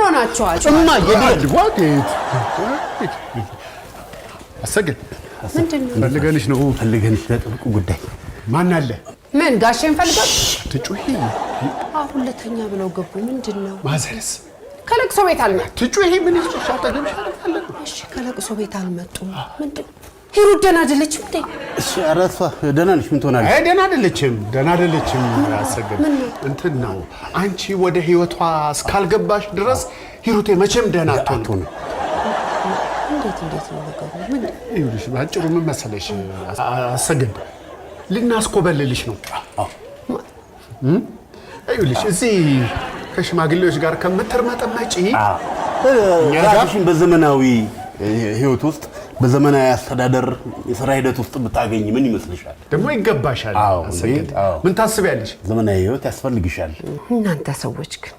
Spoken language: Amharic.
ሆናችኋል? እማ የድዋት አሰግድ ምንድነው? ፈልገንሽ ነው ፈልገንሽ ለጥብቁ ጉዳይ ማን አለ? ምን ጋሼን ፈልገው? ትጩሂ ሁለተኛ ብለው ገቡ። ምንድነው? ማዘርስ ከለቅሶ ቤት አልመጡ። ትጩሂ ምን ይስጥሻ ተገምሽ አይደል? እሺ ከለቅሶ ቤት አልመጡም። ምንድነው? ሂሩት ደህና አይደለችም እንዴ? እሺ አራቷ ደህና ነሽ? ምን ትሆናለሽ? አይ ደህና አይደለችም። አሰግድ እንትን ነው አንቺ ወደ ህይወቷ እስካልገባሽ ድረስ ሂሩቴ መቼም ደህና አትሆንም። እንዴት ነው ነገሩ? ምን ይኸውልሽ ባጭሩ ምን መሰለሽ አሰግድ ልናስኮበልልሽ ነው። ይኸውልሽ እዚህ ከሽማግሌዎች ጋር ከምትርመጠመጪ ራስሽን በዘመናዊ ህይወት ውስጥ በዘመናዊ አስተዳደር የሥራ ሂደት ውስጥ ብታገኝ ምን ይመስልሻል? ደግሞ ይገባሻል። አሰግድ ምን ታስቢያለሽ? ዘመናዊ ህይወት ያስፈልግሻል። እናንተ ሰዎች ግን